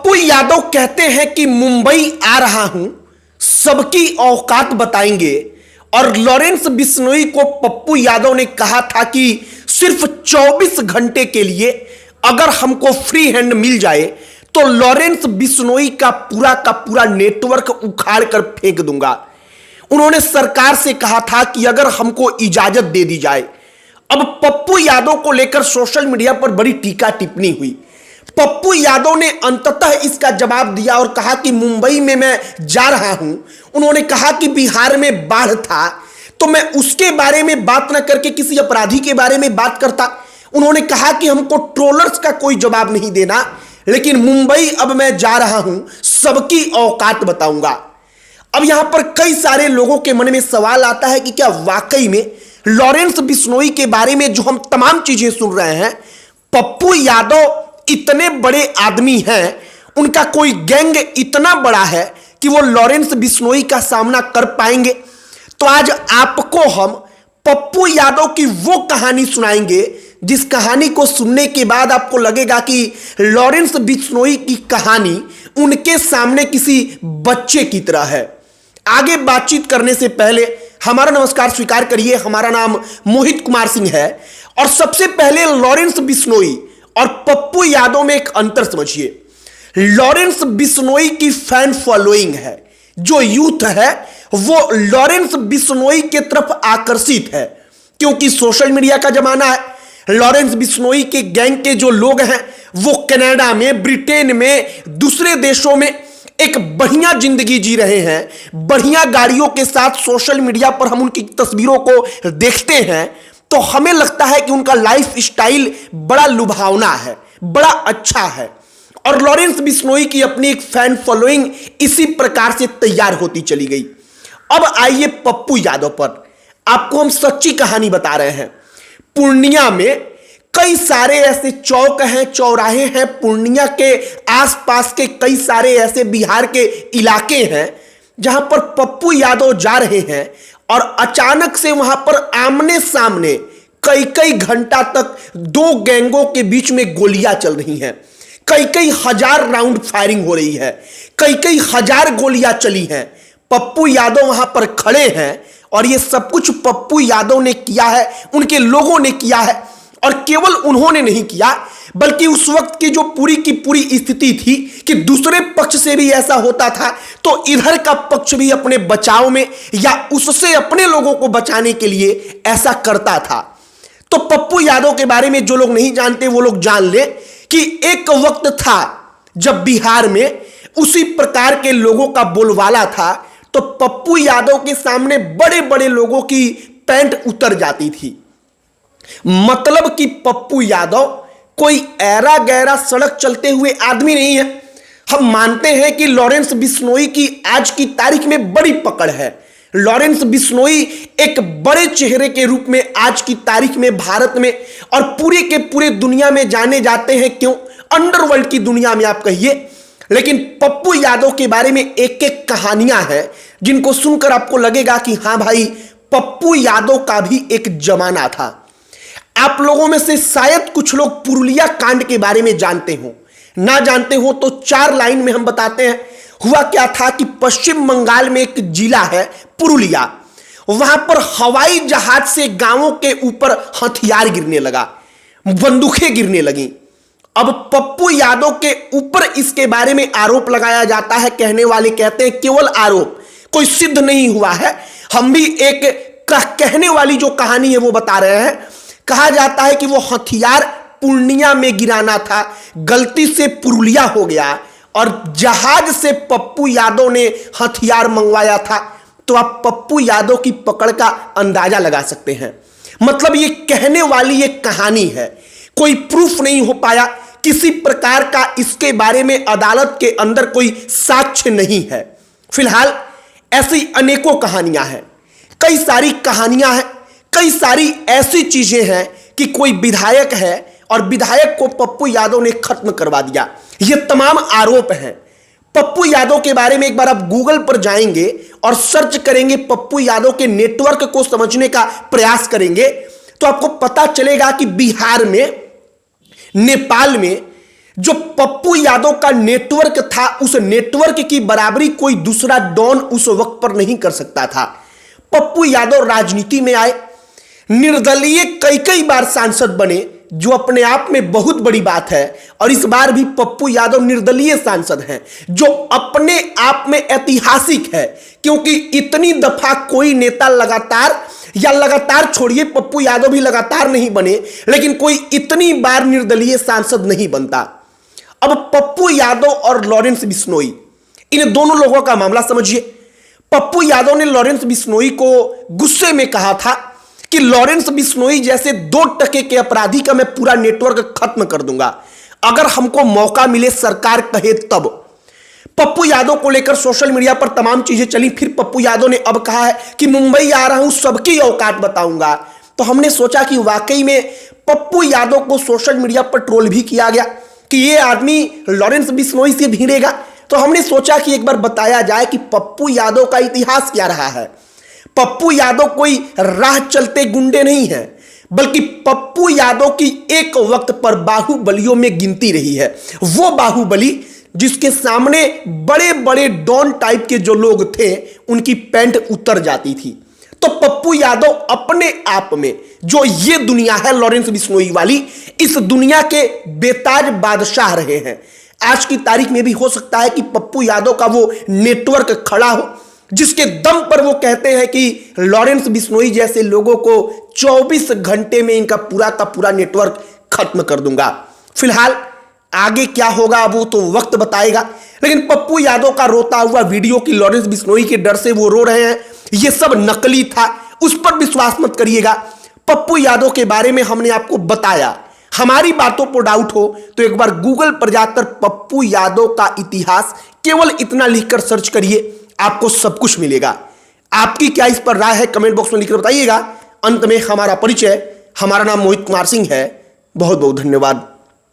पप्पू यादव कहते हैं कि मुंबई आ रहा हूं, सबकी औकात बताएंगे। और लॉरेंस बिश्नोई को पप्पू यादव ने कहा था कि सिर्फ 24 घंटे के लिए अगर हमको फ्री हैंड मिल जाए तो लॉरेंस बिश्नोई का पूरा नेटवर्क उखाड़ कर फेंक दूंगा। उन्होंने सरकार से कहा था कि अगर हमको इजाजत दे दी जाए। अब पप्पू यादव को लेकर सोशल मीडिया पर बड़ी टीका टिप्पणी हुई। पप्पू यादव ने अंततः इसका जवाब दिया और कहा कि मुंबई में मैं जा रहा हूं। उन्होंने कहा कि बिहार में बाढ़ था तो मैं उसके बारे में बात न करके किसी अपराधी के बारे में बात करता। उन्होंने कहा कि हमको ट्रोलर्स का कोई जवाब नहीं देना, लेकिन मुंबई अब मैं जा रहा हूं, सबकी औकात बताऊंगा। अब यहां पर कई सारे लोगों के मन में सवाल आता है कि क्या वाकई में लॉरेंस बिश्नोई के बारे में जो हम तमाम चीजें सुन रहे हैं, पप्पू यादव इतने बड़े आदमी हैं, उनका कोई गैंग इतना बड़ा है कि वो लॉरेंस बिश्नोई का सामना कर पाएंगे? तो आज आपको हम पप्पू यादव की वो कहानी सुनाएंगे जिस कहानी को सुनने के बाद आपको लगेगा कि लॉरेंस बिश्नोई की कहानी उनके सामने किसी बच्चे की तरह है। आगे बातचीत करने से पहले हमारा नमस्कार स्वीकार करिए। हमारा नाम मोहित कुमार सिंह है और सबसे पहले लॉरेंस बिश्नोई और पप्पू यादव में एक अंतर समझिए। लॉरेंस बिश्नोई की फैन फॉलोइंग है, जो यूथ है वो लॉरेंस बिश्नोई के तरफ आकर्षित है क्योंकि सोशल मीडिया का जमाना है। लॉरेंस बिश्नोई के गैंग के जो लोग हैं वो कनाडा में, ब्रिटेन में, दूसरे देशों में एक बढ़िया जिंदगी जी रहे हैं। बढ़िया गाड़ियों के साथ सोशल मीडिया पर हम उनकी तस्वीरों को देखते हैं तो हमें लगता है कि उनका लाइफ स्टाइल बड़ा लुभावना है, बड़ा अच्छा है। और लॉरेंस बिश्नोई की अपनी एक फैन फॉलोइंग इसी प्रकार से तैयार होती चली गई। अब आइए पप्पू यादव पर, आपको हम सच्ची कहानी बता रहे हैं। पूर्णिया में कई सारे ऐसे चौक हैं, चौराहे हैं, पूर्णिया के आसपास के कई सारे ऐसे बिहार के इलाके हैं जहां पर पप्पू यादव जा रहे हैं और अचानक से वहां पर आमने सामने कई घंटा तक दो गैंगों के बीच में गोलियां चल रही हैं। कई हजार राउंड फायरिंग हो रही है, कई हजार गोलियां चली हैं। पप्पू यादव वहां पर खड़े हैं और ये सब कुछ पप्पू यादव ने किया है, उनके लोगों ने किया है। और केवल उन्होंने नहीं किया बल्कि उस वक्त की जो पूरी की पूरी स्थिति थी कि दूसरे पक्ष से भी ऐसा होता था तो इधर का पक्ष भी अपने बचाव में या उससे अपने लोगों को बचाने के लिए ऐसा करता था। तो पप्पू यादव के बारे में जो लोग नहीं जानते वो लोग जान ले कि एक वक्त था जब बिहार में उसी प्रकार के लोगों का बोलबाला था तो पप्पू यादव के सामने बड़े बड़े लोगों की पैंट उतर जाती थी। मतलब कि पप्पू यादव कोई ऐरा गैरा सड़क चलते हुए आदमी नहीं है। हम मानते हैं कि लॉरेंस बिश्नोई की आज की तारीख में बड़ी पकड़ है। लॉरेंस बिश्नोई एक बड़े चेहरे के रूप में आज की तारीख में भारत में और पूरे के पूरे दुनिया में जाने जाते हैं। क्यों? अंडरवर्ल्ड की दुनिया में आप कहिए। लेकिन पप्पू यादव के बारे में एक एक कहानियां हैं जिनको सुनकर आपको लगेगा कि हां भाई, पप्पू यादव का भी एक जमाना था। आप लोगों में से शायद कुछ लोग पुरुलिया कांड के बारे में जानते हो, ना जानते हो तो 4 लाइन में हम बताते हैं। हुआ क्या था कि पश्चिम बंगाल में एक जिला है पुरुलिया, वहां पर हवाई जहाज से गांवों के ऊपर हथियार गिरने लगा, बंदूकें गिरने लगी। अब पप्पू यादव के ऊपर इसके बारे में आरोप लगाया जाता है। कहने वाले कहते हैं केवल आरोप, कोई सिद्ध नहीं हुआ है। हम भी एक कहने वाली जो कहानी है वो बता रहे हैं। कहा जाता है कि वो हथियार पूर्णिया में गिराना था, गलती से पुरुलिया हो गया और जहाज से पप्पू यादव ने हथियार मंगवाया था। तो आप पप्पू यादव की पकड़ का अंदाजा लगा सकते हैं। मतलब ये कहने वाली एक कहानी है, कोई प्रूफ नहीं हो पाया, किसी प्रकार का इसके बारे में अदालत के अंदर कोई साक्ष्य नहीं है। फिलहाल ऐसी अनेकों कहानियां हैं, कई सारी कहानियां हैं, कई सारी ऐसी चीजें हैं कि कोई विधायक है और विधायक को पप्पू यादव ने खत्म करवा दिया। ये तमाम आरोप हैं। पप्पू यादव के बारे में एक बार आप गूगल पर जाएंगे और सर्च करेंगे, पप्पू यादव के नेटवर्क को समझने का प्रयास करेंगे तो आपको पता चलेगा कि बिहार में, नेपाल में जो पप्पू यादव का नेटवर्क था, उस नेटवर्क की बराबरी कोई दूसरा डॉन उस वक्त पर नहीं कर सकता था। पप्पू यादव राजनीति में आए, निर्दलीय कई कई बार सांसद बने, जो अपने आप में बहुत बड़ी बात है। और इस बार भी पप्पू यादव निर्दलीय सांसद हैं, जो अपने आप में ऐतिहासिक है, क्योंकि इतनी दफा कोई नेता लगातार छोड़िए, पप्पू यादव भी लगातार नहीं बने, लेकिन कोई इतनी बार निर्दलीय सांसद नहीं बनता। अब पप्पू यादव और लॉरेंस बिश्नोई, इन दोनों लोगों का मामला समझिए। पप्पू यादव ने लॉरेंस बिश्नोई को गुस्से में कहा था कि लॉरेंस बिश्नोई जैसे 2% के अपराधी का मैं पूरा नेटवर्क खत्म कर दूंगा, अगर हमको मौका मिले, सरकार कहे तब। पप्पू यादव को लेकर सोशल मीडिया पर तमाम चीजें चली। फिर पप्पू यादव ने अब कहा है कि मुंबई आ रहा हूं, सबकी औकात बताऊंगा। तो हमने सोचा कि वाकई में पप्पू यादव को सोशल मीडिया पर ट्रोल भी किया गया कि ये आदमी लॉरेंस बिश्नोई से भिड़ेगा। तो हमने सोचा कि एक बार बताया जाए कि पप्पू यादव का इतिहास क्या रहा है। पप्पू यादव कोई राह चलते गुंडे नहीं है, बल्कि पप्पू यादव की एक वक्त पर बाहुबलियों में गिनती रही है। वो बाहुबली जिसके सामने बड़े बड़े डॉन टाइप के जो लोग थे, उनकी पैंट उतर जाती थी। तो पप्पू यादव अपने आप में जो ये दुनिया है लॉरेंस बिश्नोई वाली, इस दुनिया के बेताज बादशाह रहे हैं। आज की तारीख में भी हो सकता है कि पप्पू यादव का वो नेटवर्क खड़ा हो, जिसके दम पर वो कहते हैं कि लॉरेंस बिश्नोई जैसे लोगों को 24 घंटे में इनका पूरा का पूरा नेटवर्क खत्म कर दूंगा। फिलहाल आगे क्या होगा वो तो वक्त बताएगा, लेकिन पप्पू यादव का रोता हुआ वीडियो कि लॉरेंस बिश्नोई के डर से वो रो रहे हैं, ये सब नकली था, उस पर विश्वास मत करिएगा। पप्पू यादव के बारे में हमने आपको बताया। हमारी बातों पर डाउट हो तो एक बार गूगल पर जाकर पप्पू यादव का इतिहास केवल इतना लिखकर सर्च करिए, आपको सब कुछ मिलेगा। आपकी क्या इस पर राय है, कमेंट बॉक्स में लिखकर बताइएगा। अंत में हमारा परिचय, हमारा नाम मोहित कुमार सिंह है। बहुत बहुत धन्यवाद।